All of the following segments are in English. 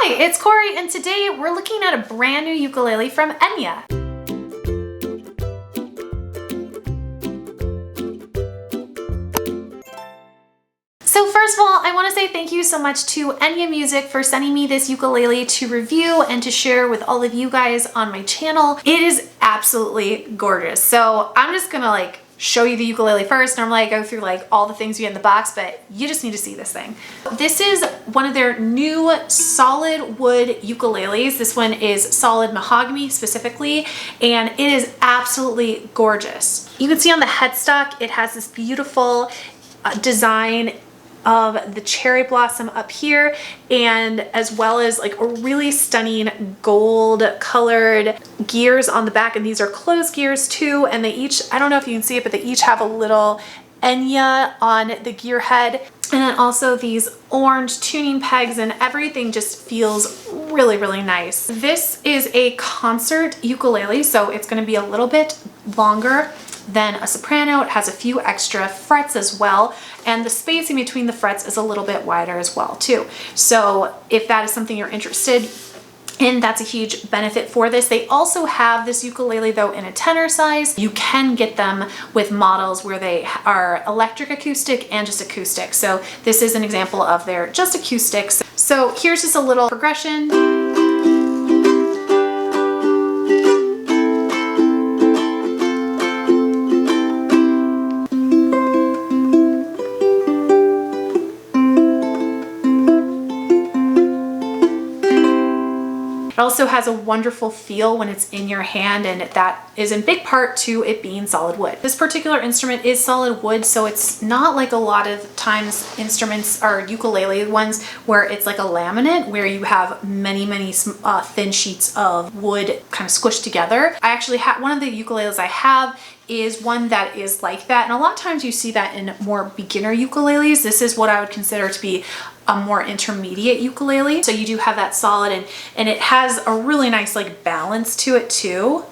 Hi, it's Cory, and today we're looking at a brand new ukulele from Enya. So first of all, I want to say thank you so much to Enya Music for sending me this ukulele to review and to share with all of you guys on my channel. It is absolutely gorgeous. So I'm just gonna show you the ukulele first. Normally I go through all the things you get in the box, but you just need to see this thing. This is one of their new solid wood ukuleles. This one is solid mahogany specifically, and it is absolutely gorgeous. You can see on the headstock, it has this beautiful design of the cherry blossom up here, and as well as a really stunning gold colored gears on the back, and these are closed gears too, and they each, I don't know if you can see it, but they each have a little Enya on the gear head, and then also these orange tuning pegs, and everything just feels really, really nice. This is a concert ukulele, so it's going to be a little bit longer than a soprano. It has a few extra frets as well, and the spacing between the frets is a little bit wider as well too. So if that is something you're interested in, that's a huge benefit for this. They also have this ukulele though in a tenor size. You can get them with models where they are electric acoustic and just acoustic. So this is an example of their just acoustics. So here's just a little progression. It also has a wonderful feel when it's in your hand, and that is in big part to it being solid wood. This particular instrument is solid wood, so it's not like a lot of times instruments or ukulele ones where it's like a laminate where you have many thin sheets of wood kind of squished together. I actually have one of the ukuleles I have is one that is like that, and a lot of times you see that in more beginner ukuleles. This is what I would consider to be a more intermediate ukulele. So you do have that solid, and it has a really nice balance to it too.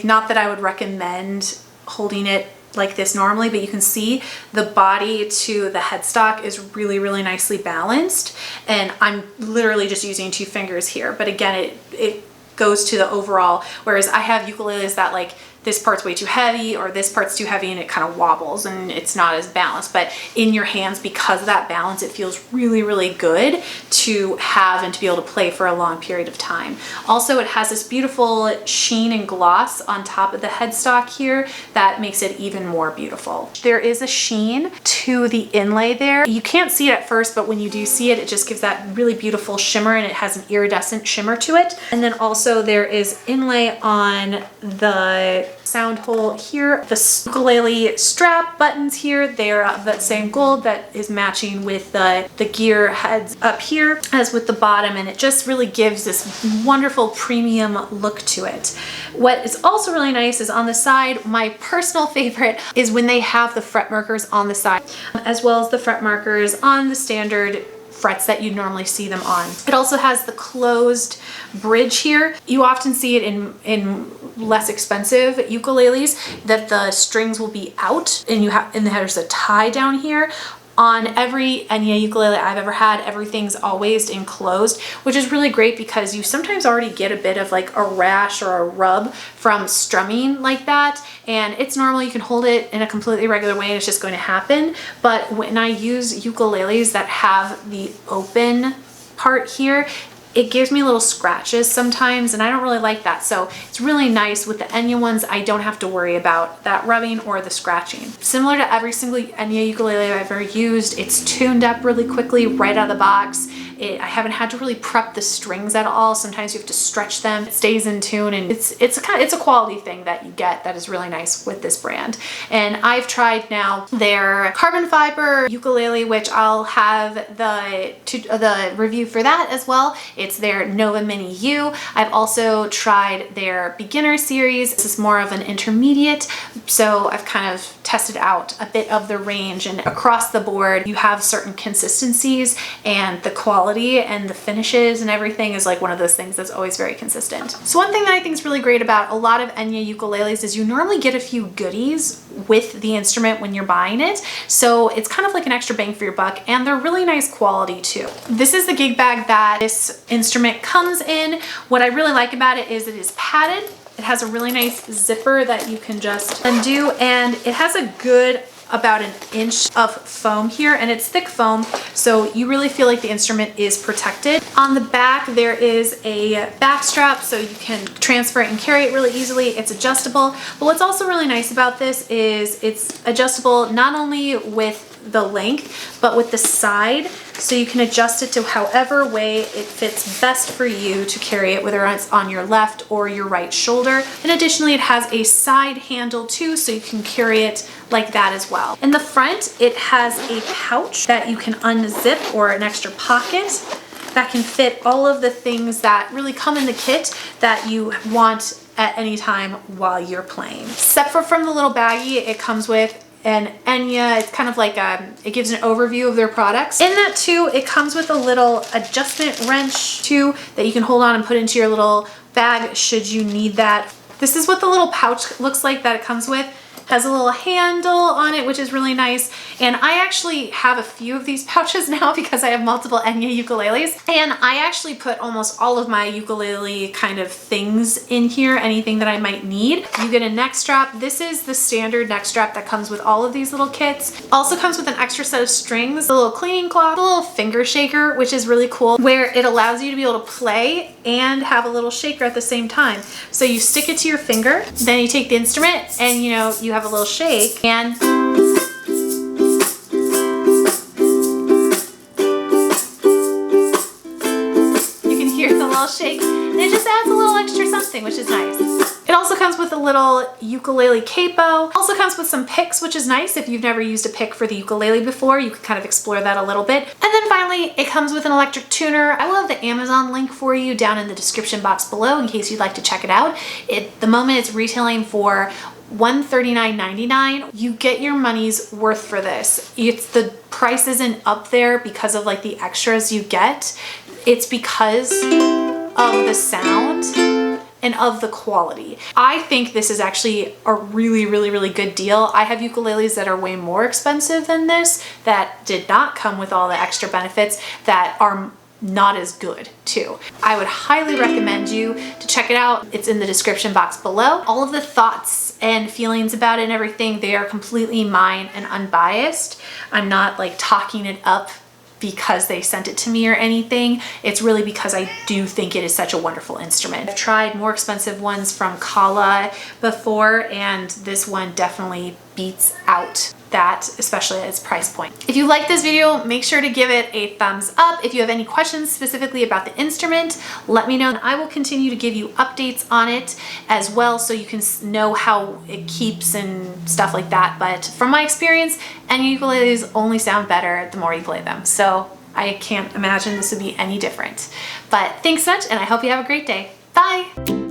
Not that I would recommend holding it like this normally, but you can see the body to the headstock is really, really nicely balanced, and I'm literally just using 2 fingers here. But again, it goes to the overall, whereas I have ukuleles that this part's way too heavy or this part's too heavy and it kind of wobbles and it's not as balanced. But in your hands, because of that balance, it feels really, really good to have and to be able to play for a long period of time. Also, it has this beautiful sheen and gloss on top of the headstock here that makes it even more beautiful. There is a sheen to the inlay there. You can't see it at first, but when you do see it, it just gives that really beautiful shimmer, and it has an iridescent shimmer to it. And then also there is inlay on the sound hole here. The ukulele strap buttons here, they're of that same gold that is matching with the gear heads up here as with the bottom, and it just really gives this wonderful premium look to it. What is also really nice is on the side, my personal favorite is when they have the fret markers on the side, as well as the fret markers on the standard frets that you normally see them on. It also has the closed bridge here. You often see it in less expensive ukuleles that the strings will be out, and there's a tie down here. On every Enya ukulele I've ever had, everything's always enclosed, which is really great because you sometimes already get a bit of a rash or a rub from strumming like that, and it's normal. You can hold it in a completely regular way and it's just going to happen. But when I use ukuleles that have the open part here, it gives me little scratches sometimes, and I don't really like that. So it's really nice with the Enya ones. I don't have to worry about that rubbing or the scratching. Similar to every single Enya ukulele I've ever used, it's tuned up really quickly right out of the box. I haven't had to really prep the strings at all. Sometimes you have to stretch them. It stays in tune, and it's a quality thing that you get that is really nice with this brand. And I've tried now their carbon fiber ukulele, which I'll have the review for that as well. It's their Nova Mini U. I've also tried their beginner series. This is more of an intermediate, so I've kind of tested out a bit of the range, and across the board you have certain consistencies, and the quality and the finishes and everything is one of those things that's always very consistent. So one thing that I think is really great about a lot of Enya ukuleles is you normally get a few goodies with the instrument when you're buying it. So it's kind of like an extra bang for your buck, and they're really nice quality too. This is the gig bag that this instrument comes in. What I really like about it is padded. It has a really nice zipper that you can just undo, and it has a good about 1 inch of foam here, and it's thick foam, so you really feel like the instrument is protected. On the back there is a back strap, so you can transfer it and carry it really easily. It's adjustable, but what's also really nice about this is it's adjustable not only with the length but with the side, so you can adjust it to however way it fits best for you to carry it, whether it's on your left or your right shoulder. And additionally, it has a side handle too, so you can carry it like that as well. In the front, it has a pouch that you can unzip, or an extra pocket that can fit all of the things that really come in the kit that you want at any time while you're playing. Separate from the little baggie, it comes with an Enya. It's kind of like it gives an overview of their products. In that too, it comes with a little adjustment wrench too that you can hold on and put into your little bag should you need that. This is what the little pouch looks like that it comes with. Has a little handle on it, which is really nice. And I actually have a few of these pouches now because I have multiple Enya ukuleles. And I actually put almost all of my ukulele kind of things in here, anything that I might need. You get a neck strap. This is the standard neck strap that comes with all of these little kits. Also comes with an extra set of strings, a little cleaning cloth, a little finger shaker, which is really cool, where it allows you to be able to play and have a little shaker at the same time. So you stick it to your finger, then you take the instrument and you have a little shake, and you can hear the little shake, and it just adds a little extra something, which is nice. It also comes with a little ukulele capo. Also comes with some picks, which is nice. If you've never used a pick for the ukulele before, you can kind of explore that a little bit. And then finally, it comes with an electric tuner. I will have the Amazon link for you down in the description box below in case you'd like to check it out. At the moment, it's retailing for $139.99. You get your money's worth for this. The price isn't up there because of like the extras you get. It's because of the sound and of the quality. I think this is actually a really, really, really good deal. I have ukuleles that are way more expensive than this that did not come with all the extra benefits that are not as good too. I would highly recommend you to check it out. It's in the description box below. All of the thoughts and feelings about it and everything, they are completely mine and unbiased. I'm not like talking it up because they sent it to me or anything. It's really because I do think it is such a wonderful instrument. I've tried more expensive ones from Kala before, and this one definitely beats out that, especially at its price point. If you like this video, make sure to give it a thumbs up. If you have any questions specifically about the instrument, let me know. I will continue to give you updates on it as well, so you can know how it keeps and stuff like that. But from my experience, Enya ukuleles only sound better the more you play them. So I can't imagine this would be any different. But thanks so much, and I hope you have a great day. Bye.